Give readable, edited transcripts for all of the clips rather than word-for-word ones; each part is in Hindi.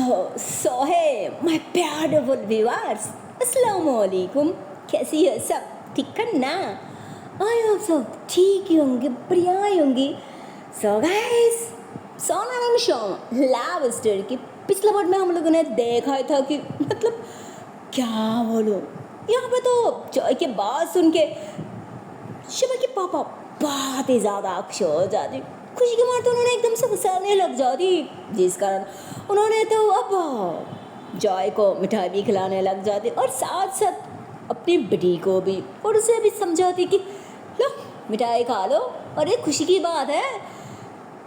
सो है माय प्यारेफुल व्यूअर्स, अस्सलाम वालेकुम। कैसी है सब? ठीक है ना? आई होप सब ठीक ही होंगे, बढ़िया ही होंगे। सो गाइस, सोना एंड शो लव स्टोरी के पिछले पार्ट में हम लोगों ने देखा था कि मतलब क्या बोलो, यहाँ पे तो जॉय के बात सुन के शिवा के पापा बहुत ही ज़्यादा खुश हो जाते। खुशी के मारे तो उन्होंने एकदम से गुस्साने लग जाती, जिस कारण उन्होंने तो अब जॉय को मिठाई भी खिलाने लग जाती और साथ साथ अपनी बेटी को भी, और उसे भी समझाती कि लो मिठाई खा लो और ये खुशी की बात है,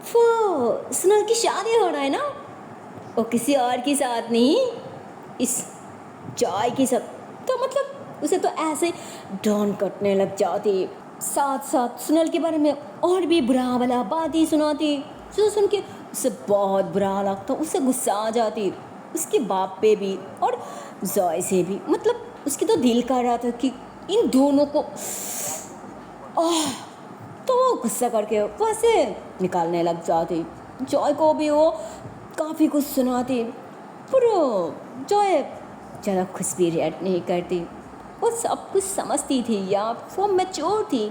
वो सुनल की शादी हो रहा है ना, और किसी और के साथ नहीं, इस जॉय की सब। तो मतलब उसे तो ऐसे डॉन कटने लग जाती, साथ साथ सुनल के बारे में और भी बुरा भला बातें सुनाती, जो सुन के उसे बहुत बुरा लगता, उसे गुस्सा आ जाती उसके बाप पे भी और जॉय से भी। मतलब उसकी तो दिल कर रहा था कि इन दोनों को तो गुस्सा करके वैसे निकालने लग जाती। जॉय को भी वो काफ़ी कुछ सुनाती, पर जॉय ज़्यादा खुश भी रिएक्ट नहीं करती, वो सब कुछ समझती थी या वो मैच्योर थी,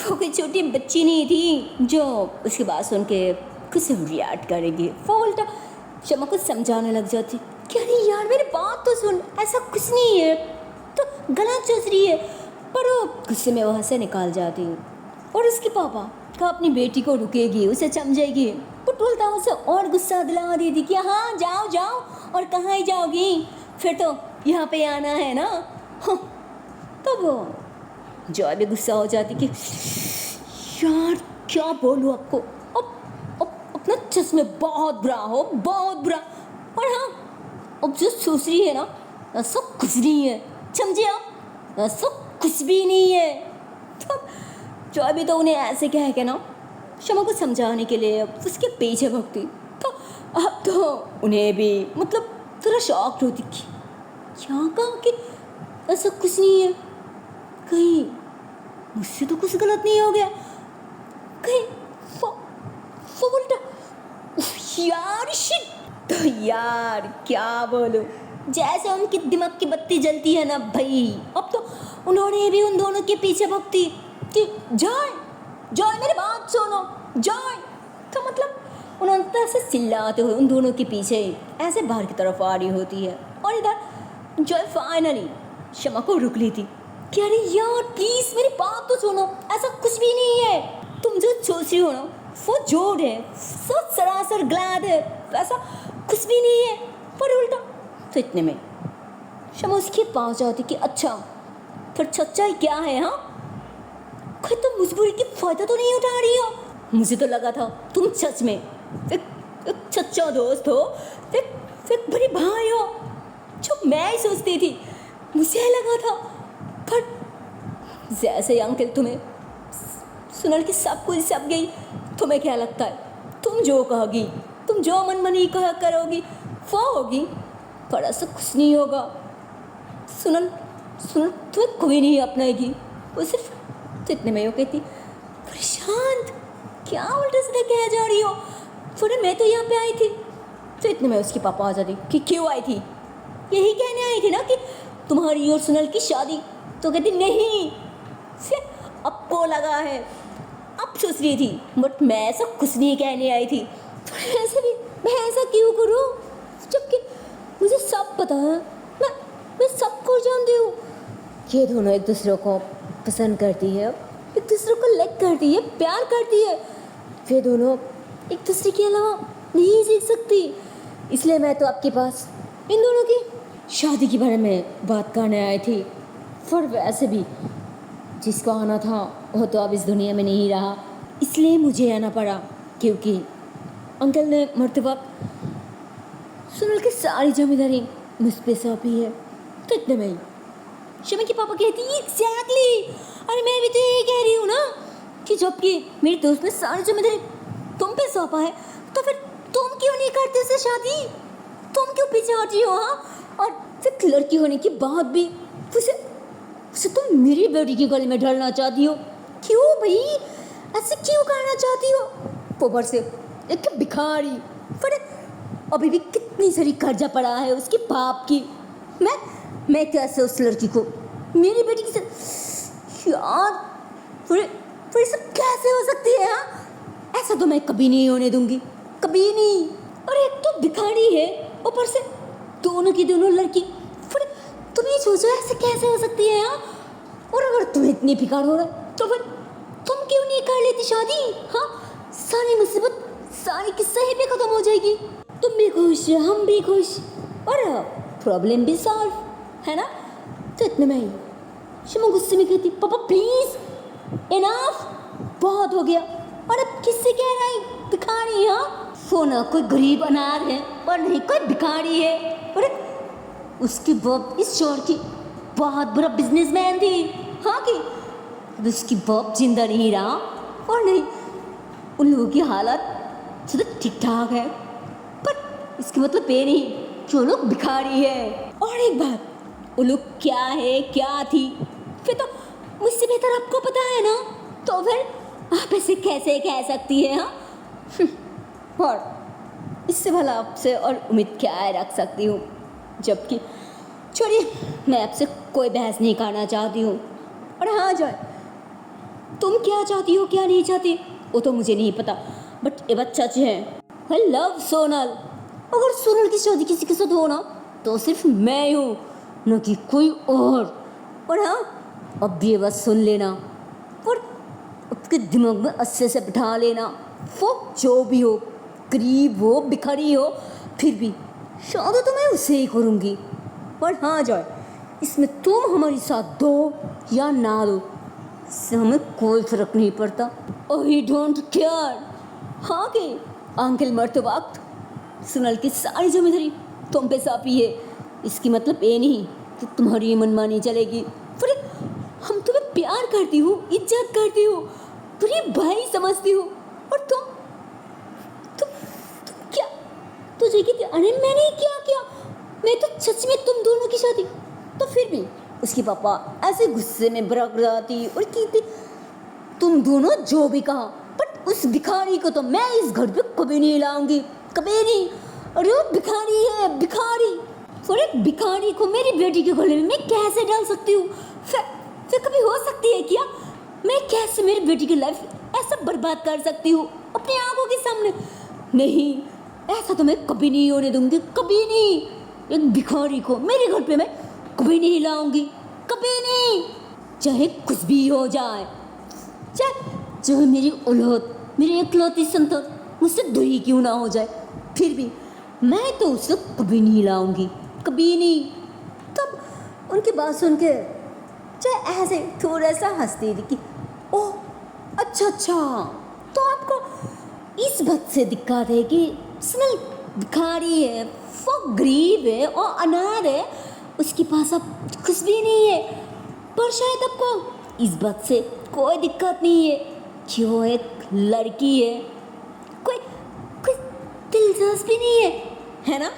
वो कोई छोटी बच्ची नहीं थी जो उसकी बात सुन के कुछ रिएक्ट करेगी। वो उल्टा शमा को समझाने लग जाती कि अरे यार मेरी बात तो सुन, ऐसा कुछ नहीं है, तो गलत सोच रही है। पर वो गुस्से में वहाँ से निकाल जाती और उसके पापा का अपनी बेटी को रुकेगी, उसे समझेगी, वो उल्टा उसे और गुस्सा दिला देती कि हाँ जाओ जाओ, और कहाँ ही जाओगी, फिर तो यहाँ पे आना है ना। तब वो जॉय भी गुस्सा हो जाती कि यार क्या बोलूँ आपको, अब अपना चश्मे बहुत बुरा हो, बहुत बुरा। और हाँ, अब जो सोच रही है ना, ऐसा कुछ नहीं है, समझे आप, ऐसा कुछ भी नहीं है। तब जॉय भी तो उन्हें ऐसे कह के ना शमा को समझाने के लिए उसके पीछे भगती। तो अब तो उन्हें भी मतलब थोड़ा शॉक होती कि क्या कहा कि ऐसा कुछ नहीं है, कहीं मुझसे तो कुछ गलत नहीं हो गया, कहीं वो उल्टा यार शिट। तो यार क्या बोलूं, जैसे उनकी दिमाग की बत्ती जलती है ना भाई, अब तो उन्होंने भी उन दोनों के पीछे भगती कि जॉय जॉय मेरी बात सुनो जॉय। तो मतलब उन्होंने तो ऐसे चिल्लाते हुए उन दोनों के पीछे ऐसे बाहर की तरफ आ रही होती है, और इधर जॉय फाइनली शमा को रुक ली थी कि अरे यार प्लीज मेरी बात तो सुनो, ऐसा कुछ भी नहीं है, तुम जो सोच रही हो ना वो जोड़ है, सब सरासर गलत है, ऐसा कुछ भी नहीं है। पर उल्टा तो इतने में शमा उसके पास जाती कि अच्छा फिर सच्चाई क्या है, हाँ कोई तुम मजबूरी की फायदा तो नहीं उठा रही हो, मुझे तो लगा था तुम सच में एक सच्चा दोस्त हो, एक बड़ी भाई हो, जो मैं ही सोचती थी, मुझे लगा था। पर जैसे अंकल तुम्हें सुनल की सब कुछ सब गई, तुम्हें क्या लगता है तुम जो कहोगी, तुम जो मन मनी कहा करोगी वो होगी, पर ऐसा कुछ नहीं होगा। सुनल तुम्हें कोई नहीं अपनाएगी, वो सिर्फ तो इतने में वो कहती प्रशांत क्या उल्टा सीधा कह जा रही हो, थोड़े मैं तो यहाँ पे आई थी। तो इतने में उसके पापा आ जाते कि क्यों आई थी, यही कहने आई थी ना कि तुम्हारी और सुनल की शादी। तो कहती नहीं, सिर्फ अब को लगा है, अब सोच रही थी, बट मैं ऐसा कुछ नहीं कहने आई थी। तो ऐसे भी मैं ऐसा क्यों करूँ, जबकि मुझे सब पता है, मैं सबको जानती हूँ। ये दोनों एक दूसरे को पसंद करती है, एक दूसरे को लाइक करती है, प्यार करती है, वे दोनों एक दूसरे के अलावा नहीं जी सकती। इसलिए मैं तो आपके पास इन दोनों की शादी के बारे में बात करने आई थी। पर वैसे भी जिसको आना था वो तो अब इस दुनिया में नहीं रहा, इसलिए मुझे आना पड़ा, क्योंकि अंकल ने मरते वक्त सुनल की सारी जिम्मेदारी मुझ पे सौंपी है। तो इतने में शमी के पापा कहती एग्जैक्टली, अरे मैं भी तो यही कह रही हूँ ना कि जबकि मेरे दोस्त ने सारी जिम्मेदारी तुम पे सौंपा है, तो फिर तुम क्यों नहीं करते उससे शादी, तुम क्यों पीछे हटी हो, हाँ? और फिर लड़की होने के बाद भी उसे तुम मेरी बेटी की गले में ढलना चाहती हो, क्यों भाई, ऐसे क्यों करना चाहती हो? ऊपर से एक भिखारी, फिर अभी भी इतनी सारी कर्जा पड़ा है उसके बाप की। मैं कैसे उस लड़की को मेरी बेटी की यार, फिर ये सब कैसे हो सकती है? हाँ, ऐसा तो मैं कभी नहीं होने दूंगी, कभी नहीं। और एक तो भिखारी है, ऊपर से दोनों की दोनों लड़की। फिर तुम ये सोचो ऐसे कैसे हो सकती है? हाँ, और अगर तुम्हें इतनी फिकार हो रहा है तो फिर तुम क्यों नहीं कर लेती शादी? हाँ, सारी मुसीबत सारी किस्सा ही पे खत्म हो जाएगी। तुम भी खुश, हम भी खुश, और प्रॉब्लम भी सॉल्व, है ना? तो इतने में ही शमा गुस्से में कहती, पापा प्लीज इनफ, बहुत हो गया। और अब किससे कह रहा है भिखारी? हाँ, वो ना कोई गरीब अनाथ है और नहीं कोई भिखारी है। और उसकी बाप इस शहर की बहुत बड़ा बिजनेसमैन थी। हाँ कि अब उसकी बाप जिंदा नहीं रहा, और नहीं उन लोगों की हालत तो ठीक ठाक है, पर इसके मतलब ये नहीं कि वो लोग भिखारी है। और एक बात, वो लोग क्या है क्या थी फिर तो मुझसे बेहतर आपको पता है ना, तो फिर आप ऐसे कैसे कह सकती है? हाँ, और इससे भला आपसे और उम्मीद क्या रख सकती हूँ? जबकि छोड़िए, मैं आपसे कोई बहस नहीं करना चाहती हूँ। और हाँ जॉय, तुम क्या चाहती हो क्या नहीं चाहती वो तो मुझे नहीं पता, बट ये बात सच है, आई लव सोनल। अगर सोनल की शादी किसी के साथ हो ना तो सिर्फ मैं हूँ, न कि कोई और हाँ, अब ये बात सुन लेना और उसके दिमाग में अच्छे से बिठा लेना, वो जो भी हो, गरीब हो भिखारी हो, फिर भी शादी तो मैं उससे ही करूँगी। पर हाँ जॉय, इसमें तुम हमारी साथ दो या ना दो, इससे हमें कोई फर्क नहीं पड़ता। I don't care. हाँ कि अंकल मरते वक्त सुनल की सारी जिम्मेदारी तुम पे सौंपी है, इसकी मतलब ये नहीं कि तुम्हारी मनमानी चलेगी। फिर हम तुम्हें प्यार करती हूँ, इज्जत करती हूँ, तुझे भाई समझती हूँ, और तुम क्या तुझे कहती? अरे मैंने क्या किया? मैं तो सच में तुम दोनों की शादी। तो फिर भी उसके पापा ऐसे गुस्से में भड़क जाती और कहती, तुम दोनों जो भी कहा, बट उस भिखारी को तो मैं इस घर पे कभी नहीं लाऊंगी, कभी नहीं। अरे वो भिखारी है, भिखारी। और एक भिखारी को मेरी बेटी के गले में मैं कैसे डाल सकती हूँ? फिर कभी हो सकती है क्या? मैं कैसे मेरी बेटी की लाइफ ऐसा बर्बाद कर सकती हूँ अपनी आंखों के सामने? नहीं, ऐसा तो मैं कभी नहीं होने दूंगी, कभी नहीं। एक भिखारी को मेरे घर पे मैं कभी नहीं लाऊंगी, कभी नहीं, चाहे कुछ भी हो जाए, चाहे मेरी औलाद, मेरी इकलौती संतान मुझसे दूरी क्यों ना हो जाए, फिर भी मैं तो उसे कभी नहीं लाऊंगी, कभी नहीं। तब उनकी बात सुन के चाहे ऐसे थोड़ा सा हंसती थी कि ओह अच्छा, तो आपको इस बात से दिक्कत है कि सुनल भिखारी है, वो गरीब है और अनाथ है, उसके पास अब कुछ भी नहीं है, पर शायद आपको इस बात से कोई दिक्कत नहीं है कि वो एक लड़की है, कोई दिलचस्पी नहीं है ना?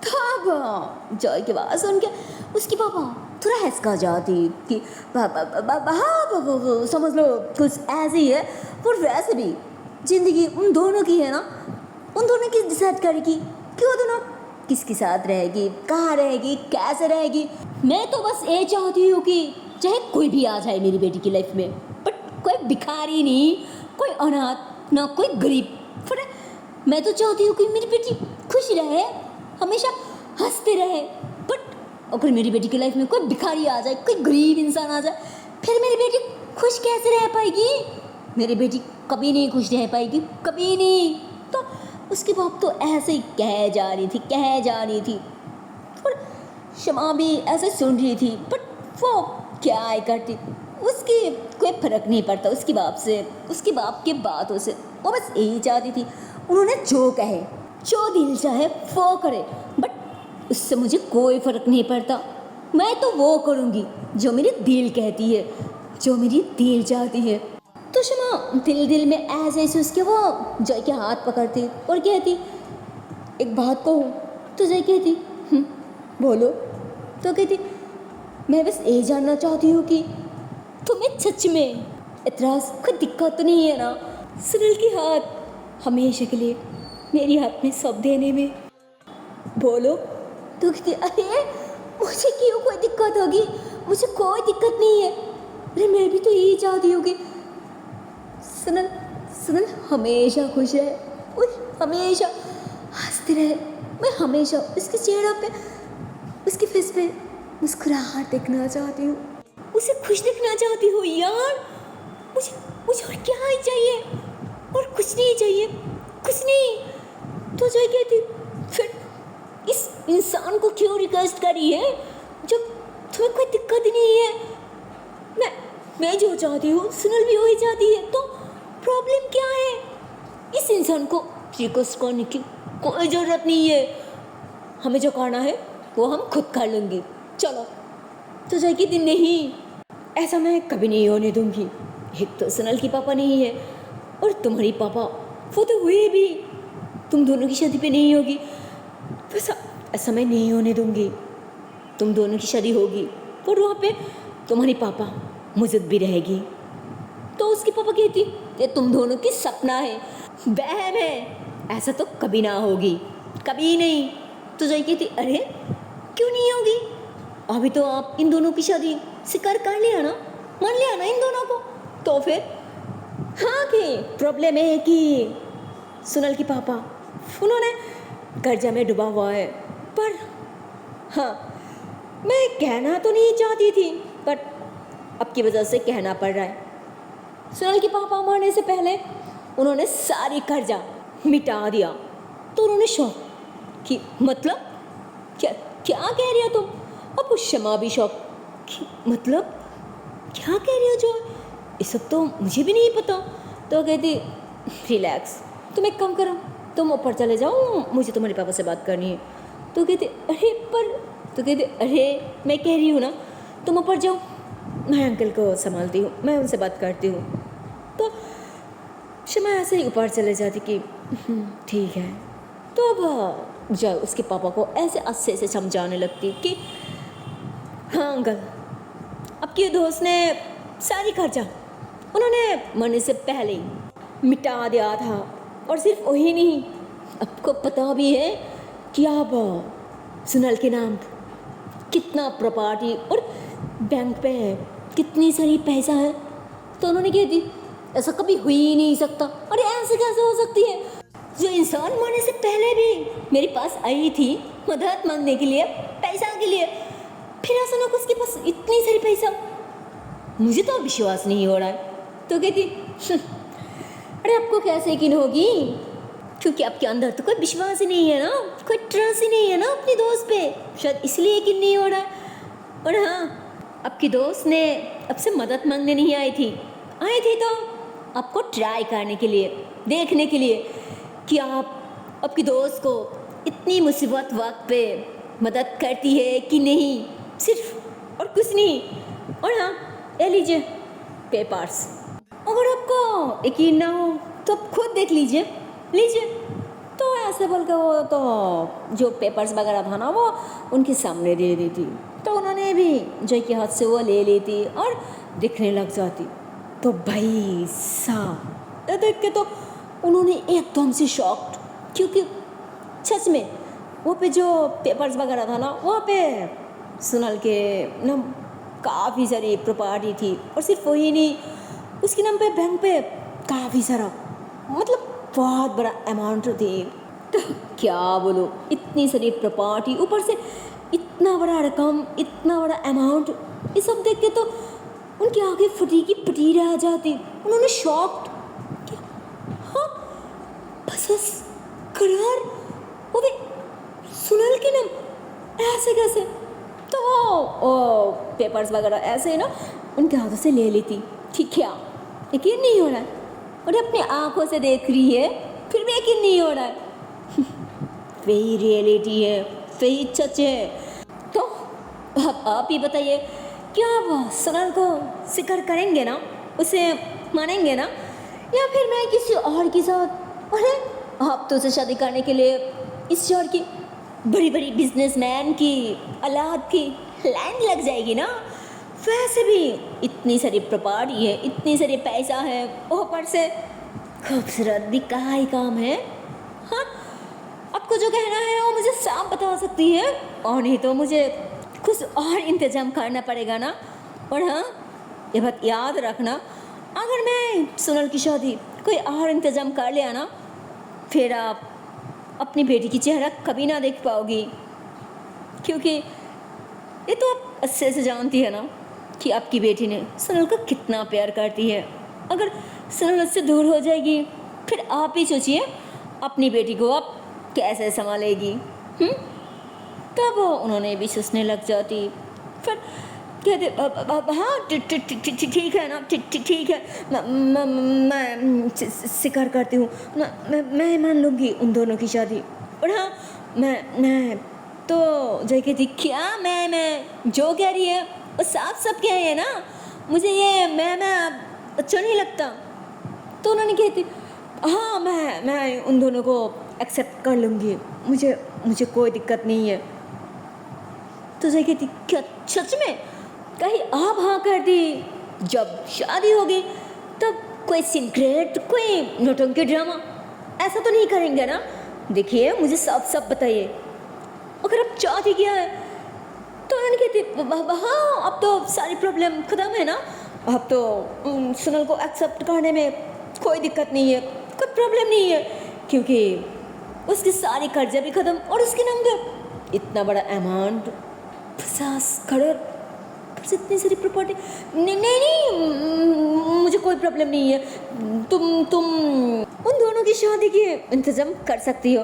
तब जॉय की बात सुन के उसकी पापा थोड़ा हंसका जाती कि समझ लो कुछ ऐसे ही है। पर वैसे भी जिंदगी उन दोनों की है ना, उन दोनों की डिसाइड करेगी कि वो दोनों किसके साथ रहेगी, कहाँ रहेगी, कैसे रहेगी। मैं तो बस ये चाहती हूँ कि चाहे कोई भी आ जाए मेरी बेटी की लाइफ में, बट कोई भिखारी नहीं, कोई अनाथ, ना कोई गरीब। फिर मैं तो चाहती हूँ कि मेरी बेटी खुश रहे, हमेशा हंसते रहे। बट अगर मेरी बेटी की लाइफ में कोई भिखारी आ जाए, कोई गरीब इंसान आ जाए, फिर मेरी बेटी खुश कैसे रह पाएगी? मेरी बेटी कभी नहीं खुश रह पाएगी, कभी नहीं। तो उसकी बाप तो ऐसे ही कह जा रही थी और शमा भी ऐसे सुन रही थी, बट वो क्या ही करती, उसकी कोई फर्क नहीं पड़ता उसकी बाप से, उसके बाप के बातों से। वो बस यही चाहती थी उन्होंने जो कहे, जो दिल चाहे वो करे, बट उससे मुझे कोई फर्क नहीं पड़ता। मैं तो वो करूँगी जो मेरी दिल कहती है, जो मेरी दिल चाहती है। तो शमा दिल में ऐसे ऐसे उसके वो जय के हाथ पकड़ती और कहती, एक बात कहूँ? तो जय कहती बोलो। तो कहती, मैं बस ये जानना चाहती हूँ कि तुम्हें सच में इतराज़ कोई दिक्कत तो नहीं है ना सुनील के हाथ हमेशा के लिए मेरी हाथ में सौंप देने में? बोलो। तो कहती अरे मुझे क्यों कोई दिक्कत होगी, मुझे कोई दिक्कत नहीं है, अरे मैं भी तो यही चाहती हूँ कि सुनल सुनल हमेशा खुश रहे और हमेशा हंसती रहे। मैं हमेशा उसके चेहरे पे, उसके फेस पे मुस्कुराहट देखना चाहती हूँ, उसे खुश देखना चाहती हूँ यार। मुझे मुझे और क्या ही चाहिए, और कुछ नहीं चाहिए, कुछ नहीं। तो जो कहती फिर इस इंसान को क्यों रिक्वेस्ट करी है जब तुम्हें कोई दिक्कत ही नहीं है। मैं जो चाहती हूँ सुनल भी वही चाहती है, तो प्रॉब्लम क्या है। इस इंसान को रिक्वेस्ट करने की कोई ज़रूरत नहीं है, हमें जो करना है वो हम खुद कर लेंगे, चलो। तो जय कहती नहीं, ऐसा मैं कभी नहीं होने दूंगी। एक तो सुनल की पापा नहीं है और तुम्हारी पापा वो तो हुए भी, तुम दोनों की शादी पे नहीं होगी, वैसा ऐसा मैं नहीं होने दूंगी। तुम दोनों की शादी होगी और वहाँ पे तुम्हारी पापा मुझे भी रहेगी। तो उसकी पापा कहती ये तुम दोनों की सपना है, बहन है, ऐसा तो कभी ना होगी, कभी नहीं। तो जय कहती अरे क्यों नहीं होगी, अभी तो आप इन दोनों की शादी स्वीकार कर लिया ना, मान लिया ना इन दोनों को, तो फिर हाँ कि प्रॉब्लम है कि सुनल की पापा उन्होंने कर्जा में डूबा हुआ है। पर हाँ, मैं कहना तो नहीं चाहती थी, बट अब की वजह से कहना पड़ रहा है। सुनल के पापा मरने से पहले उन्होंने सारी कर्जा मिटा दिया। तो उन्होंने शौक कि मतलब क्या क्या कह रही हो तुम। अब उस शमा भी शौक कि मतलब क्या कह रही हो जो, ये सब तो मुझे भी नहीं पता। तो कहती रिलैक्स, तुम एक काम करो, तुम ऊपर चले जाओ, मुझे तुम्हारे पापा से बात करनी है। तो कहते अरे पर, तो कहते अरे मैं कह रही हूँ ना तुम ऊपर जाओ, मैं अंकल को संभालती हूँ, मैं उनसे बात करती हूँ। तो शमा ऐसे ही ऊपर चले जाती कि ठीक है। तो अब जय उसके पापा को ऐसे अच्छे से समझाने लगती कि हाँ अंकल, आपके दोस्त ने सारी खर्चा उन्होंने मरने से पहले ही मिटा दिया था, और सिर्फ वही नहीं, आपको पता भी है कि आप सुनल के नाम कितना प्रॉपर्टी और बैंक पे कितनी सारी पैसा है। तो उन्होंने कह दी ऐसा कभी हो ही नहीं सकता, अरे ऐसे कैसे हो सकती है, जो इंसान मरने से पहले भी मेरे पास आई थी मदद मांगने के लिए, पैसा के लिए, फिर अचानक उसके पास इतनी सारी पैसा, मुझे तो विश्वास नहीं हो रहा है। तो कहती अरे आपको कैसे यकीन होगी, क्योंकि आपके अंदर तो कोई विश्वास ही नहीं है ना, कोई ट्रस्ट ही नहीं है ना अपने दोस्त पे, शायद इसलिए यकीन नहीं हो रहा है। और हाँ, आपकी दोस्त ने आपसे मदद मांगने नहीं आई थी तो आपको ट्राई करने के लिए, देखने के लिए कि आप आपकी दोस्त को इतनी मुसीबत वक्त पे मदद करती है कि नहीं, सिर्फ और कुछ नहीं। और हाँ, ये लीजिए पेपर्स, अगर आपको यकीन ना हो तो आप खुद देख लीजिए, लीजिए। तो ऐसे बोल के वो तो जो पेपर्स वगैरह था ना वो उनके सामने दे देती। तो उन्होंने भी जय के हाथ से वो ले लेती और दिखने लग जाती। तो भाई साहब देख के तो उन्होंने एकदम से शॉक्ड, क्योंकि सच में वो पे जो पेपर्स वगैरह था ना वहाँ पे सुनल के ना काफ़ी सारी प्रॉपर्टी थी, और सिर्फ वही नहीं, उसके नाम पे बैंक पे काफ़ी सारा, मतलब बहुत बड़ा अमाउंट थी। तो क्या बोलो, इतनी सारी प्रॉपर्टी, ऊपर से इतना बड़ा रकम, इतना बड़ा अमाउंट, ये सब देख के तो उनकी आंखें फटी की फटी रह जाती। उन्होंने शॉक्ड कि हाँ 50 करोड़, वो भी सुनल के नाम, ऐसे कैसे। तो वो पेपर्स वगैरह ऐसे ना उनके हाथों से ले लेती। ठीक क्या यकीन नहीं हो रहा है, और अपनी आंखों से देख रही है फिर भी यकीन नहीं हो रहा है। वही रियलिटी है, वही सच है। तो अब आप ही बताइए, क्या आप सुनल को स्वीकार करेंगे ना, उसे मानेंगे ना, या फिर मैं किसी और के साथ, अरे आप तो उसे शादी करने के लिए इस शहर की बड़ी बड़ी बिजनेसमैन की औलाद की लाइन लग जाएगी ना। वैसे भी इतनी सारी प्रॉपर्टी है, इतनी सारी पैसा है, ऊपर से खूबसूरत भी कहाँ ही काम है। हाँ, आपको आपको जो कहना है वो मुझे साफ बता सकती है, और नहीं तो मुझे कुछ और इंतज़ाम करना पड़ेगा ना। और हाँ, ये बात याद रखना, अगर मैं सोनल की शादी कोई और इंतज़ाम कर लिया ना, फिर आप अपनी बेटी की चेहरा कभी ना देख पाओगी, क्योंकि ये तो आप अच्छे से जानती है ना कि आपकी बेटी ने सोनल को कितना प्यार करती है। अगर सोनल उससे दूर हो जाएगी, फिर आप ही सोचिए अपनी बेटी को आप कैसे संभालेगी। तब उन्होंने भी सोचने लग जाती। फिर कहते हाँ ठीक है ना, ठीक है, मैं स्वीकार करती हूँ, मैं मान लूँगी उन दोनों की शादी। और हाँ, मैं तो जय कहती क्या मैं जो कह रही है वो साफ साफ कह है ना, मुझे ये मैं अच्छा नहीं लगता। तो उन्होंने कहती हाँ मैं उन दोनों को एक्सेप्ट कर लूँगी, मुझे कोई दिक्कत नहीं है। तो जय कहती क्या सच में? कहीं आप हाँ कर दी, जब शादी होगी तब कोई सीक्रेट, कोई नौटंकी ड्रामा ऐसा तो नहीं करेंगे ना? देखिए मुझे सब बताइए, अगर आप चाहती क्या है। तो उन्होंने कहती हाँ अब तो सारी प्रॉब्लम ख़त्म है ना, अब तो सोनल को एक्सेप्ट करने में कोई दिक्कत नहीं है, कोई प्रॉब्लम नहीं है, क्योंकि उसके सारे कर्जे भी ख़त्म और उसके नाम पे इतना बड़ा अमाउंट 50 करोड़, इतनी सारी प्रॉपर्टी। नहीं मुझे कोई प्रॉब्लम नहीं है, तुम उन दोनों की शादी के इंतज़ाम कर सकती हो,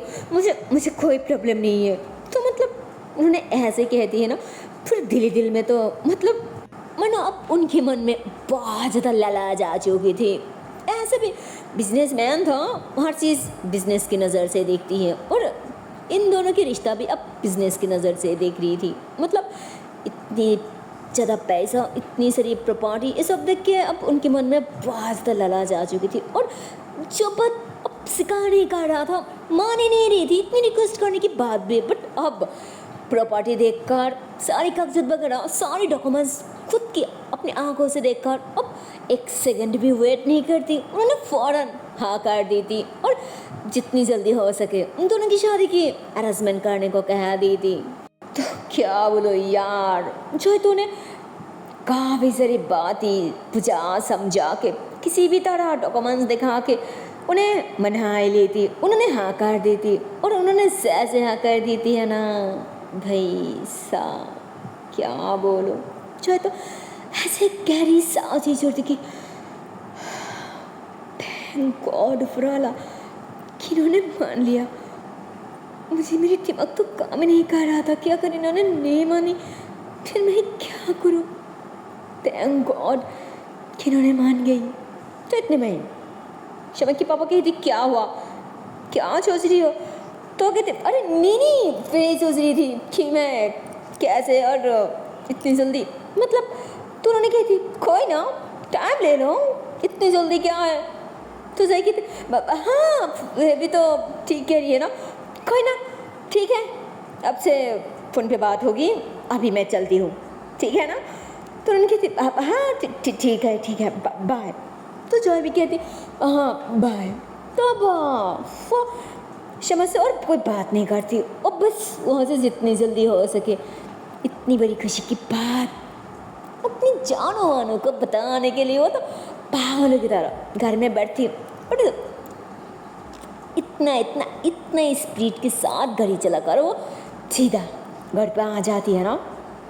मुझे कोई प्रॉब्लम नहीं है। तो मतलब उन्होंने ऐसे कहती है ना, फिर दिल में तो मतलब मानो अब उनके मन में बहुत ज़्यादा लालच आ चुकी थी। ऐसे भी बिजनेसमैन था, हर चीज़ बिजनेस की नज़र से देखती है, और इन दोनों की रिश्ता भी अब बिजनेस की नज़र से देख रही थी। मतलब इतनी ज़्यादा पैसा, इतनी सारी प्रॉपर्टी, ये सब देख के अब उनके मन में बहुत ज़्यादा लालच आ चुकी थी। और जो बात अब स्वीकार नहीं कर रहा था, मान ही नहीं रही थी इतनी रिक्वेस्ट करने की बाद भी, बट अब प्रॉपर्टी देखकर, सारी कागजात वगैरह, सारी डॉक्यूमेंट्स खुद की अपनी आंखों से देखकर अब एक सेकंड भी वेट नहीं करती, उन्होंने फ़ौरन हाँ कर दी थी और जितनी जल्दी हो सके उन दोनों की शादी की अरेंजमेंट करने को कह दी थी। तो क्या बोलो यार, जो तूने काफ़ी सारी बातें बुझा समझा के, किसी भी तरह डॉक्यूमेंट्स दिखा के उन्हें मना ही लेती, उन्होंने हाँ कर दी थी, और उन्होंने ऐसे हाँ कर दी थी है ना भाई साहब, क्या बोलो। जो तो ऐसे गहरी सा चीज़ होती कि थैंक गॉड फॉर कि इन्होंने मान लिया। मुझे मेरी दिमाग तो काम ही नहीं कर रहा था कि अगर इन्होंने नहीं मानी फिर मैं क्या करूं। थैंक गॉड कि इन्होंने मान गई। तो इतने में शमा के पापा कहती क्या हुआ, क्या सोच रही हो? तो कहते अरे नहीं फिर सोच रही थी कि मैं कैसे और इतनी जल्दी, मतलब तो उन्होंने कहती कोई ना टाइम ले लो, इतनी जल्दी क्या है। तो जाएगी हाँ भी तो ठीक कह रही है ना, कोई ना ठीक है, अब से फ़ोन पे बात होगी, अभी मैं चलती हूँ, ठीक है ना। तो उन्होंने कहती हाँ ठीक है बाय। तो जॉय भी कहती हाँ बाय। तो अब वो शमा से और कोई बात नहीं करती, और बस वहाँ से जितनी जल्दी हो सके इतनी बड़ी खुशी की बात अपनी जानों वालों को बताने के लिए वो तो पागलों की तरह घर में बैठती और इतना स्पीड के साथ गाड़ी चला कर वो सीधा घर पे आ जाती है ना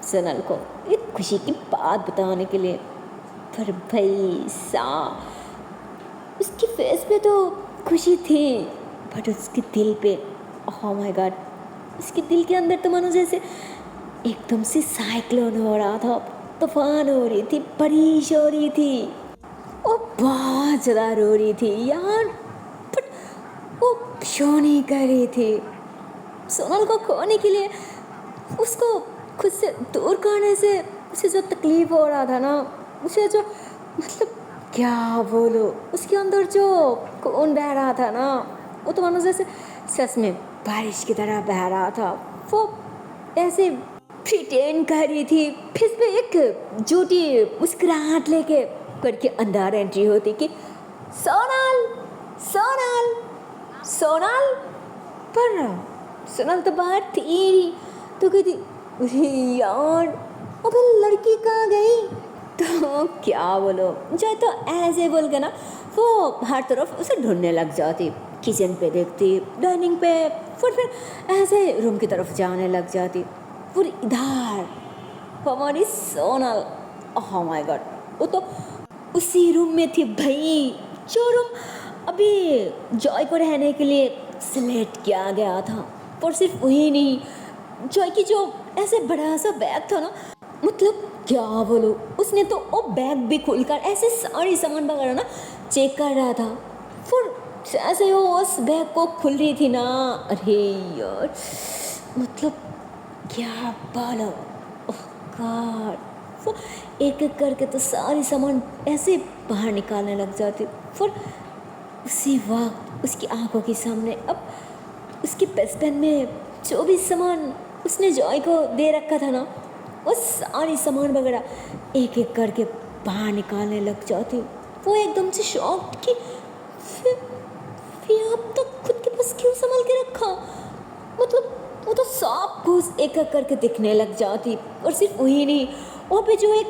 सोनल को एक खुशी की बात बताने के लिए। पर भाई साहब उसकी फेस पे तो खुशी थी, बट उसके दिल पे ओह माय गॉड, उसके दिल के अंदर तो मानो जैसे एकदम से साइक्लोन हो रहा था, तूफान हो रही थी, बारिश हो रही थी, वो बहुत ज़्यादा रो रही थी यार, बट वो शो नहीं कर रही थी। सोनल को खोने के लिए उसको खुद से दूर करने से उसे जो तकलीफ हो रहा था ना, उसे जो मतलब क्या बोलो, उसके अंदर जो खून बह रहा था ना, वो तो मानो जैसे सच में बारिश की तरह बह रहा था। वो ऐसे प्रिटेंड कर रही थी, फिर पे एक झूठी मुस्कुराहट लेके करके अंदर एंट्री होती कि सोनल सोनल सोनल, पर सोनल तो बाहर थी ही। तो कहती अरे यार अबे लड़की कहाँ गई। तो क्या बोलो, जय तो ऐसे बोल के ना वो हर तरफ उसे ढूंढने लग जाती। किचन पे देखती, डाइनिंग पे, फिर ऐसे रूम की तरफ जाने लग जाती। फिर इधर हमारी सोनल, ओह माय गॉड, वो तो उसी रूम में थी भाई, जो रूम अभी जॉय को रहने के लिए सिलेक्ट किया गया था। और सिर्फ वही नहीं, जॉय की जो ऐसे बड़ा सा बैग था ना, मतलब क्या बोलो, उसने तो वो बैग भी खोलकर ऐसे सारी सामान वगैरह ना चेक कर रहा था। फिर जैसे वो उस बैग को खुल रही थी ना, अरे यार मतलब क्या बोलो, ओह गॉड, वो एक एक करके तो सारी सामान ऐसे बाहर निकालने लग जाती। फिर उसी वक्त उसकी आंखों के सामने अब उसकी पेस्टन में जो भी सामान उसने जॉय को दे रखा था ना, वो सारी सामान वगैरह एक एक करके बाहर निकालने लग जाती। वो एकदम से शॉक कि फिर आप तक खुद के पास क्यों संभाल के रखा, मतलब वो तो सब कुछ एक एक करके दिखने लग जाती। और सिर्फ वही नहीं, वहाँ पे जो एक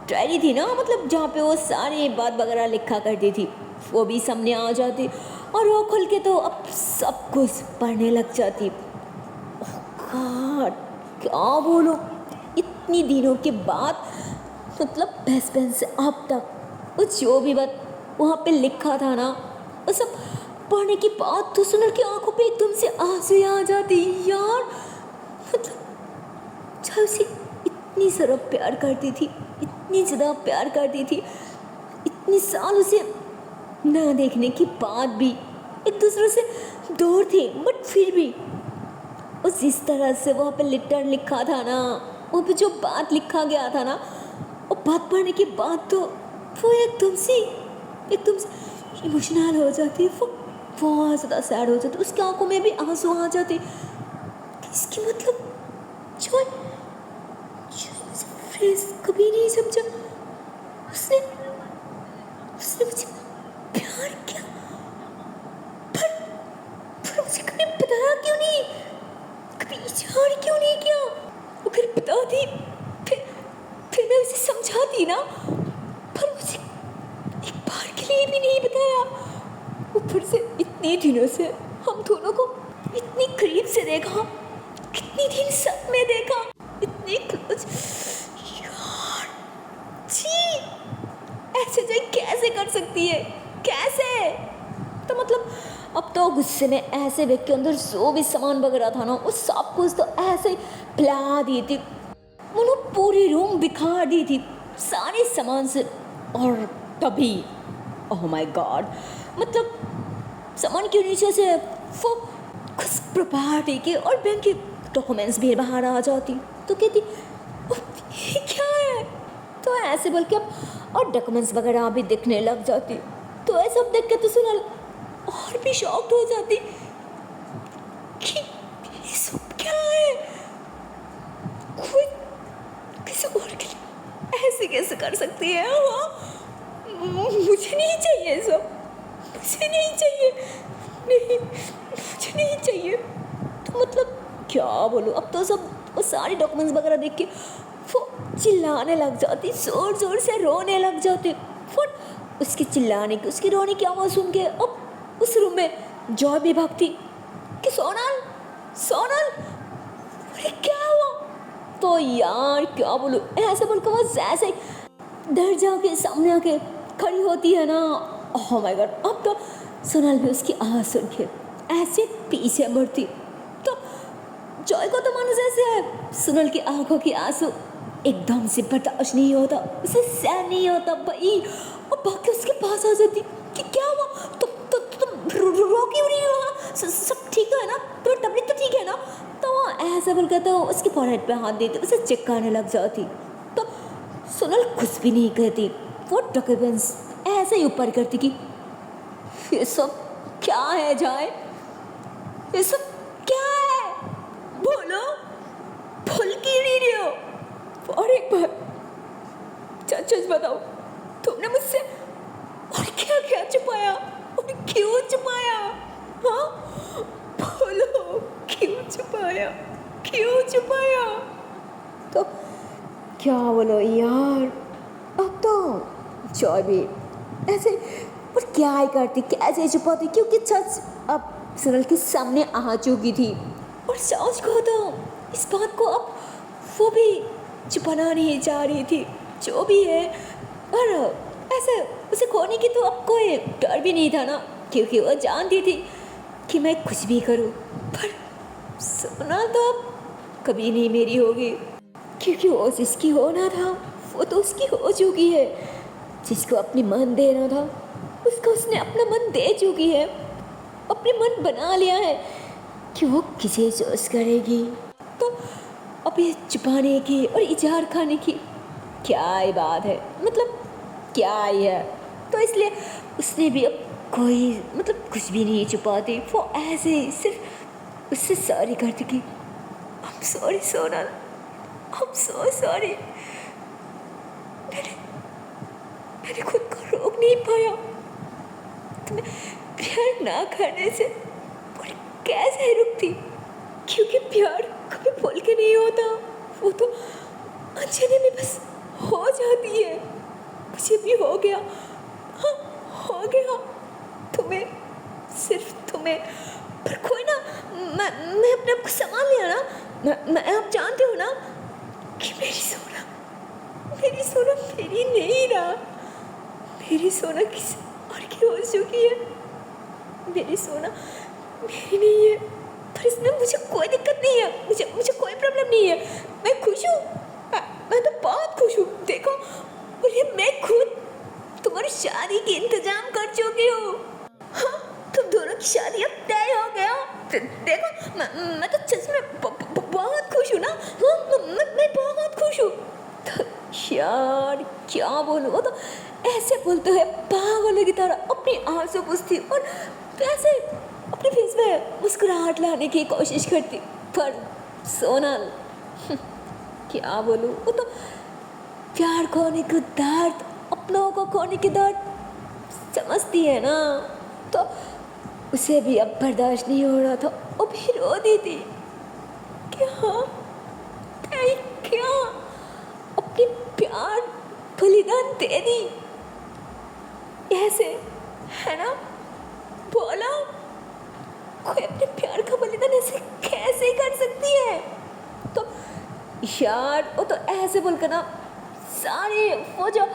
डायरी थी ना, मतलब जहाँ पे वो सारी बात वगैरह लिखा करती थी, वो भी सामने आ जाती। और वो खुल के तो अब सब कुछ पढ़ने लग जाती। गॉड क्या बोलो, इतनी दिनों के बाद, मतलब बचपन से अब तक वो जो भी बात वहाँ पे लिखा था ना, वो सब पढ़ने के बाद तो सोनल की आंखों पे एकदम से आंसू आ जाते यार। मतलब जब उसे इतनी सारा प्यार करती थी, इतनी ज़्यादा प्यार करती थी, इतनी साल उसे ना देखने के बाद भी एक दूसरे से दूर थे, बट फिर भी उस जिस तरह से वहाँ पे लेटर लिखा था ना, वहाँ पे जो बात लिखा गया था ना, वो बात पढ़ने के बाद तो वो एकदम से इमोशनल हो जाती है। वो बहुत ज़्यादा सैड हो जाती, उसकी आंखों में भी आंसू आ जाते। इसकी मतलब जो फ्रेज कभी नहीं समझा, उसने उसने मुझे प्यार किया, पर मुझे कभी बताया क्यों नहीं, कभी इजहार क्यों नहीं किया। अगर बताती फिर मैं उसे समझाती ना, पर मुझे एक बार के लिए भी नहीं बताया। ऊपर से इतने दिनों से हम दोनों को इतनी करीब से देखा, कितनी दिन साथ में देखा, इतने क्लोज यार। जी ऐसे जो कैसे कर सकती है, कैसे। तो मतलब अब तो गुस्से में ऐसे बैग के अंदर जो भी सामान वगैरह था ना, वो सब कुछ तो ऐसे ही फैला दी थी, वो पूरी रूम बिखा दी थी सारे सामान से। और तभी ओह माय गॉड, मतलब सामान के नीचे से वो कुछ प्रॉपर्टी के और बैंक के डॉक्यूमेंट्स भी बाहर आ जाती। तो कहती ये क्या है, तो ऐसे बोल के अब और डॉक्यूमेंट्स वगैरह भी दिखने लग जाती। तो ऐसा देख के तो सोनल और भी शॉक्ड हो जाती कि ये सब क्या है, कोई किसी और के लिए ऐसे कैसे कर सकती है। हाँ मुझे नहीं चाहिए सब, मुझे नहीं चाहिए, नहीं मुझे नहीं चाहिए। तो मतलब क्या बोलूँ, अब तो सब वो सारे डॉक्यूमेंट्स वगैरह देख के वो चिल्लाने लग जाती, ज़ोर ज़ोर से रोने लग जाती। फिर उसके चिल्लाने की, उसकी रोने की आवाज़ सुन के अब उस रूम में जॉय भी भागती कि सोनल सोनल, अरे क्या हुआ। तो यार क्या बोलूँ, ऐसे बोलकर वो जैसे दरजा के सामने आके खड़ी होती है ना, ओह माय गॉड। अब तो सोनल भी उसकी आवाज़ सुन के ऐसे पीछे बढ़ती। तो जॉय को तो मानो जैसे सोनल की आंखों की आंसू एकदम से बर्दाश्त नहीं होता, उसे सहन नहीं होता भाई। और भाग के उसके पास आ जाती कि क्या हुआ, तुम रो क्यों रही हो, सब ठीक है ना, तुम्हारी तबीयत तो ठीक है ना। तो वो ऐसा बोलकर तो उसके फोरहेड पे हाथ देते उसे चिपकाने लग जाती। तो सोनल कुछ भी नहीं कहती, वो डॉक्यूमेंट्स ऐसे ही ऊपर करती कि ये सब क्या है जॉय, ये सब क्या है, बोलो, भूल क्यों नहीं रही हो। और एक बार सच बताओ, तुमने मुझसे और क्या क्या छुपाया और क्यों छुपाया, हाँ बोलो पाया। तो क्या बोलो यार, अब तो जॉय भी ऐसे, पर क्या ही करती, कैसे छुपाती, क्योंकि सच अब सुनील के सामने आ चुकी थी। और सच को तो इस बात को अब वो भी छुपाना नहीं चाह रही थी, जो भी है। और ऐसे उसे खोने की तो अब कोई डर भी नहीं था ना, क्योंकि वो जानती थी कि मैं कुछ भी करूं, पर सोना तो अब कभी नहीं मेरी होगी, क्योंकि वो जिसकी होना था वो तो उसकी हो चुकी है। जिसको अपनी मन देना था उसको उसने अपना मन दे चुकी है, अपने मन बना लिया है कि वो किसे चॉइस करेगी। तो अब ये छुपाने की और इजहार खाने की क्या ही बात है, मतलब क्या ही है। तो इसलिए उसने भी अब कोई मतलब कुछ भी नहीं छुपाती, वो ऐसे ही सिर्फ उससे सॉरी करती कि आई एम सॉरी सोना, आई एम सो सॉरी। मैंने खुद को रोक नहीं पाया तुम्हें प्यार ना करने से, पर कैसे रुकती, क्योंकि प्यार कभी भूल के नहीं होता, वो तो अनजाने में बस हो जाती है। मुझे भी हो गया, हाँ हो गया, तुम्हें, सिर्फ तुम्हें, पर कोई ना, मैं अपने आप को संभाल लिया ना। मैं आप जानते हो ना कि मेरी सोना मेरी नहीं रहा, मेरी सोना किसी और की हो चुकी है, मेरी सोना मेरी नहीं है। पर इसमें मुझे कोई दिक्कत नहीं है, मुझे कोई प्रॉब्लम नहीं है, मैं खुश हूँ, मैं तो बहुत खुश हूँ। देखो, और ये मैं खुद तुम्हारी शादी की इंतजाम कर चुकी हूँ। हाँ, तुम दोनों की शादी अब तय हो गया। देखो, मैं तो सच में बहुत खुश हूँ ना। हाँ, मैं बहुत खुश हूँ। तो यार क्या बोलूं, वो तो ऐसे बोलते हैं पागलों की तरह, अपनी आंसू पूछती और ऐसे अपने फेस में मुस्कुराहट लाने की कोशिश करती। पर सोनल क्या बोलूं, वो तो प्यार खोने का दर्द, अपनों को खोने की दर्द समझती है ना। तो उसे भी अब बर्दाश्त नहीं हो रहा था, वो भी रो दी थी। क्या क्या अपनी प्यार बलिदान दे दी ऐसे, है ना? बोलो, कोई अपने प्यार का बलिदान ऐसे कैसे कर सकती है? तो यार वो तो ऐसे बोलकर ना सारे वो जो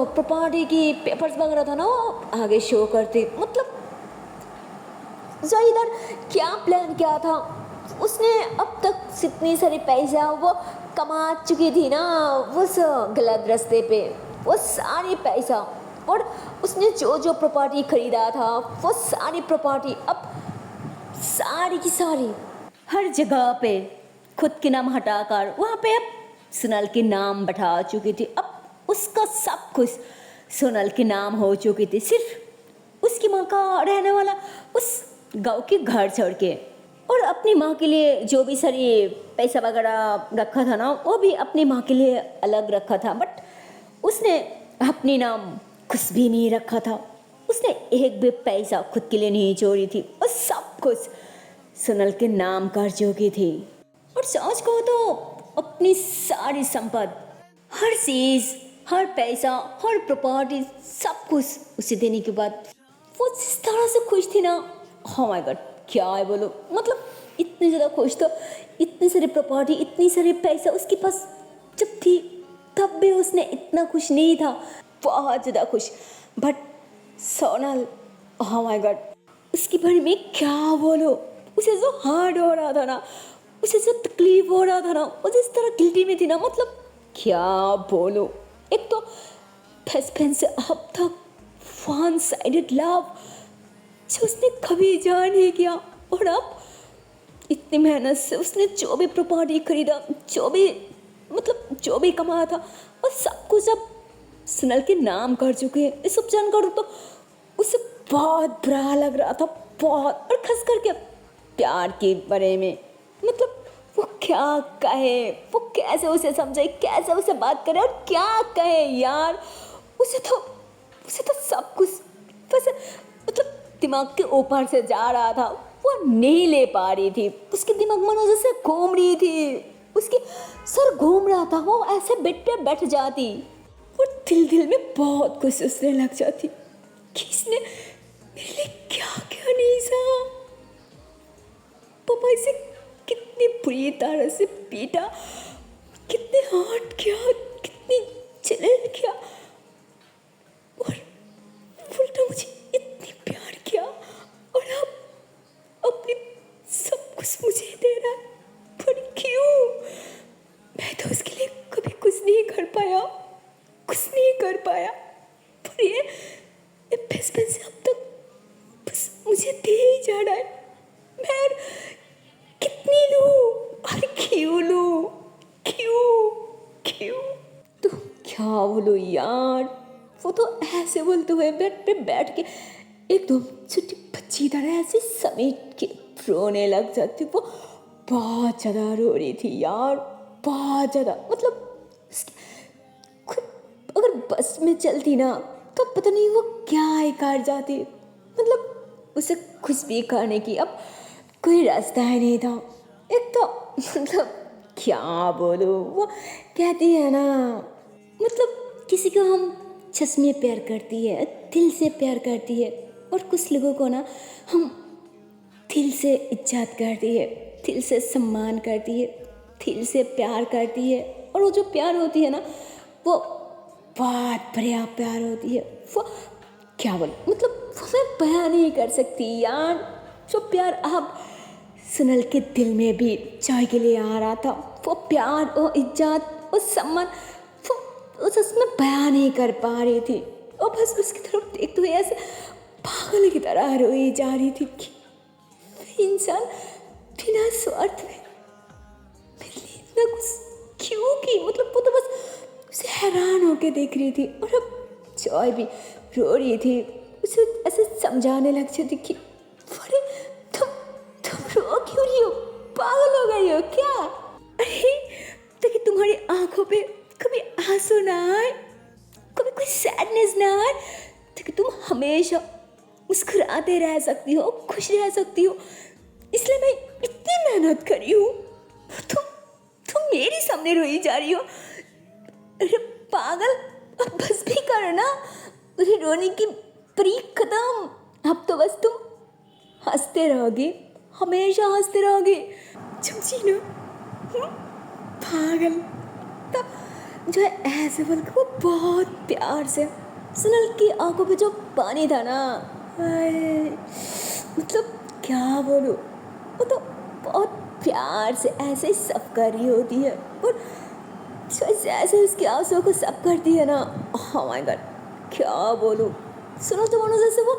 प्रॉपर्टी की पेपर्स वगैरह था ना, वो आगे शो करते, मतलब जो इधर क्या प्लान किया था उसने, अब तक जितनी सारी पैसा वो कमा चुकी थी ना उस गलत रास्ते पे, वो सारी पैसा, और उसने जो जो प्रॉपर्टी खरीदा था वो सारी प्रॉपर्टी अब सारी की सारी हर जगह पे खुद के नाम हटाकर वहाँ पे अब सोनल के नाम बैठा चुकी थी। अब उसका सब कुछ सोनल के नाम हो चुकी थी, सिर्फ उसकी माँ का रहने वाला उस गांव के घर छोड़ के, और अपनी माँ के लिए जो भी सारी पैसा वगैरह रखा था ना वो भी अपनी माँ के लिए अलग रखा था। बट उसने अपने नाम कुछ भी नहीं रखा था, उसने एक भी पैसा खुद के लिए नहीं जोड़ी थी, और सब कुछ सोनल के नाम कर चुकी थी। और सोच को तो अपनी सारी संपत्ति, हर चीज, हर पैसा, हर प्रॉपर्टी, सब कुछ उसे देने के बाद वो जिस तरह से खुश थी ना, oh my God, क्या है बोलो, मतलब इतनी ज़्यादा खुश, तो इतनी सारी प्रॉपर्टी, इतनी सारी पैसा उसके पास जब थी तब भी उसने इतना खुश नहीं था, बहुत ज़्यादा खुश। But Sonal, oh my God, उसके बारे में क्या बोलो, उसे जो हार्ड हो रहा था ना, उसे जो तकलीफ हो रहा था ना, वो जिस तरह गिल्टी में थी ना, मतलब क्या बोलो। एक तो बेस्ट फ्रेंड से अब तक वन साइडेड लव जो उसने कभी जान नहीं किया, और अब इतनी मेहनत से उसने जो भी प्रॉपर्टी खरीदा, जो भी मतलब जो भी कमाया था, और सब कुछ अब सोनल के नाम कर चुके हैं। ये सब जानकर तो उसे बहुत बुरा लग रहा था, बहुत, और खास करके प्यार के बारे में, मतलब वो क्या कहे, वो कैसे उसे समझे, कैसे उसे बात करे, और क्या कहे यार। उसे तो सब कुछ बस मतलब दिमाग के ऊपर से जा रहा था, वो नहीं ले पा रही थी। उसके दिमाग में जैसे घूम रही थी, उसके सर घूम रहा था। वो ऐसे बेड पे बैठ जाती और दिल दिल में बहुत कुछ सोचने लग जाती कि इसने मेरे लिए क्या क्या नहीं सहा। पापा इसे कितनी बुरी तरह से पीटा, कितने हार्ट किया, कितनी जलन किया, और उल्टा मुझे इतनी प्यार किया, और अब अपनी सब कुछ मुझे दे रहा है। पर क्यों? मैं तो उसके लिए कभी कुछ नहीं कर पाया, कुछ नहीं कर पाया। पर ये बचपन से अब तक बस मुझे दे ही जा रहा है। मैं कितनी लूं और क्यों लूं? क्यों क्यों? तो क्या बोलूं यार, वो तो ऐसे बोलते हुए बेड पे बैठ के एकदम छोटी बच्ची तरह ऐसे समेट के रोने लग जाती। वो बहुत ज़्यादा रो रही थी यार, बहुत ज़्यादा। मतलब खुद अगर बस में चलती ना तो पता नहीं वो क्या ही कर जाती। मतलब उसे कुछ भी करने की अब कोई रास्ता ही नहीं था। एक तो मतलब क्या बोलूं, वो कहती है ना, मतलब किसी को हम चश्मे प्यार करती है, दिल से प्यार करती है, और कुछ लोगों को ना हम दिल से इज्जत करती है, दिल से सम्मान करती है, दिल से प्यार करती है। और वो जो प्यार होती है ना, वो बहुत बढ़िया प्यार होती है। वो क्या बोल, मतलब वो मैं बयान नहीं कर सकती यार। जो प्यार आप सुनल के दिल में भी चाय के लिए आ रहा था, वो प्यार, वो इज्जत, वो सम्मान, वो उसमें बयान नहीं कर पा रही थी। और बस उसकी तरफ देखते हुए ऐसे पागल की तरह रोई जा रही थी कि इंसान बिना स्वार्थ में मेरे लिए इतना कुछ क्यों की। मतलब वो तो बस उसे हैरान होके देख रही थी। और अब जॉय भी रो रही थी, उसे ऐसे समझाने लग जाती कि अरे तुम रो क्यों रही हो? पागल हो गई हो क्या? अरे ताकि तुम्हारी आंखों पे कभी आंसू ना आए, कभी कोई सैडनेस ना आए, ताकि तुम हमेशा मुस्कुराते रह सकती हो, खुश रह सकती हो। इसलिए मैं इतनी मेहनत कर रही हूँ, तुम मेरे सामने रोई जा रही हो। अरे पागल, अब बस भी करो ना। अरे रोने की परीक खत्म, अब तो बस तुम हंसते रहोगे, हमेशा हंसते रहोगे, समझी ना? पागल। तब जो है ऐसे बोल के वो बहुत प्यार से, सुनल की आंखों पे जो पानी था ना, मतलब क्या बोलूं, वो तो बहुत प्यार से ऐसे ही सब कर रही होती है। और जैसे उसके आंसुओं को सब करती है ना, ओह माय गॉड, क्या बोलूं। सुनो तो मानो जैसे वो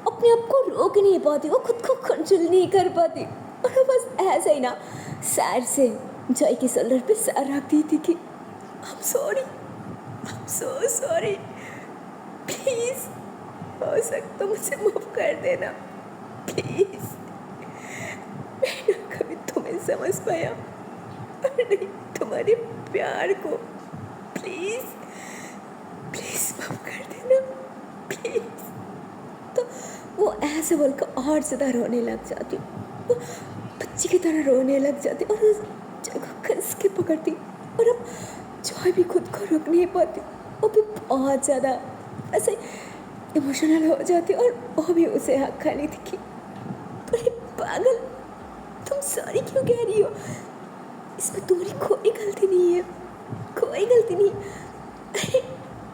अपने आप को रोक नहीं पाती, वो खुद को कंट्रोल नहीं कर पाती। और वो बस ऐसे ही ना सैड से जॉय के शोल्डर पे सर रख दी थी कि I am sorry, I am so sorry, please हो सकता मुझे माफ कर देना, प्लीज। मैं ना कभी तुम्हें समझ पाया और नहीं तुम्हारे प्यार को, प्लीज प्लीज माफ कर देना, प्लीज। तो वो ऐसे बोलकर और ज़्यादा रोने लग जाती, वो बच्ची की तरह रोने लग जाती और उस जगह कस के पकड़ती। और अब जॉय भी खुद को रोक नहीं पाती, वो भी बहुत ज़्यादा ऐसे इमोशनल हो जाती और वो भी उसे हक खा ली थी कि अरे पागल, तुम सॉरी क्यों कह रही हो? इसमें तुम्हारी कोई गलती नहीं है, कोई गलती नहीं। अरे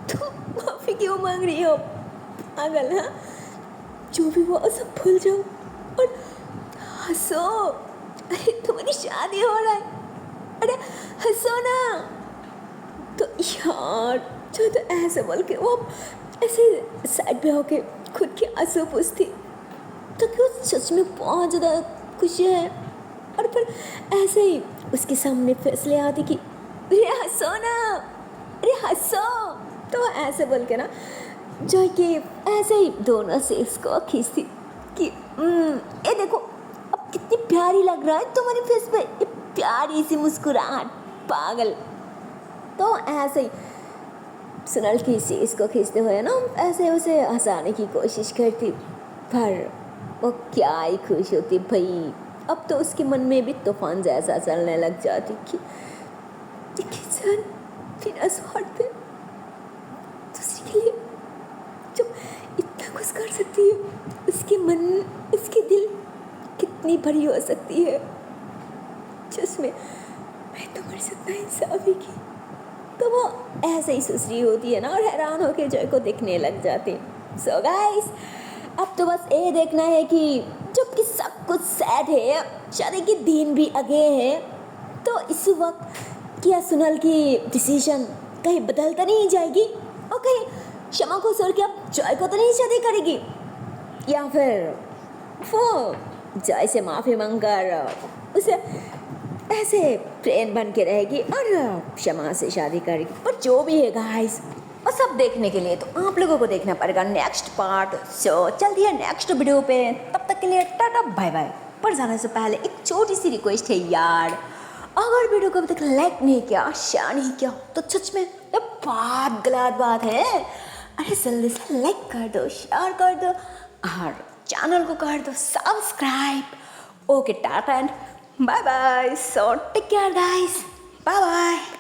तुम माफ़ी क्यों मांग रही हो पागल? हाँ, जो भी वो सब भूल जाओ और हंसो। अरे तुम्हारी शादी हो रहा है, अरे हंसो ना। तो यार जो तो ऐसे बोल के वो ऐसे साइड पे होके खुद के आंसू पूछती, तो कि वो सच में बहुत ज़्यादा खुशी है। और फिर ऐसे ही उसके सामने फैसले आती कि अरे हंसो ना, अरे हंसो। तो ऐसे बोल के ना जॉय के ऐसे ही दोनों से इसको खींचती कि ये देखो अब कितनी प्यारी लग रहा है तुम्हारे फेस पे, ये प्यारी सी मुस्कुराहट, पागल। तो ऐसे ही सुनल की इसको खींचते हुए ना ऐसे उसे हंसाने की कोशिश करती, पर वो क्या ही खुश होती भाई। अब तो उसके मन में भी तूफान जैसा चलने लग जाती कि एक इंसान बिना स्वार्थ पे दूसरे के लिए जब इतना कुछ कर सकती है, उसके मन, उसके दिल कितनी बड़ी हो सकती है जिसमें मैं तो मर सकता इंसाफी की। तो वो ऐसे ही सोच रही होती है ना, और हैरान होकर जॉय को देखने लग जाती है। सो गाइस, अब तो बस ये देखना है कि जबकि सब कुछ सैड है, शादी के दिन भी आगे है, तो इस वक्त क्या सुनल की डिसीजन कहीं बदल तो नहीं जाएगी और कहीं शमा को छोड़ के अब जॉय को तो नहीं शादी करेगी, या फिर वो जॉय से माफ़ी मांगकर उसे ऐसे फ्रेंड बन के रहेगी और शमा से शादी करेगी। पर जो भी है गाइस, और सब देखने के लिए तो आप लोगों को देखना पड़ेगा नेक्स्ट पार्ट। सो चलती है नेक्स्ट वीडियो पे, तब तक के लिए टाटा बाय बाय। पर जाने से पहले एक छोटी सी रिक्वेस्ट है यार, अगर वीडियो को अभी तक लाइक नहीं किया, शेयर नहीं किया, तो सच में ये बहुत गलत बात है। अरे जल्दी से लाइक कर दो, शेयर कर दो और चैनल को कर दो subscribe. Okay, tata and bye bye. So take care guys, bye bye.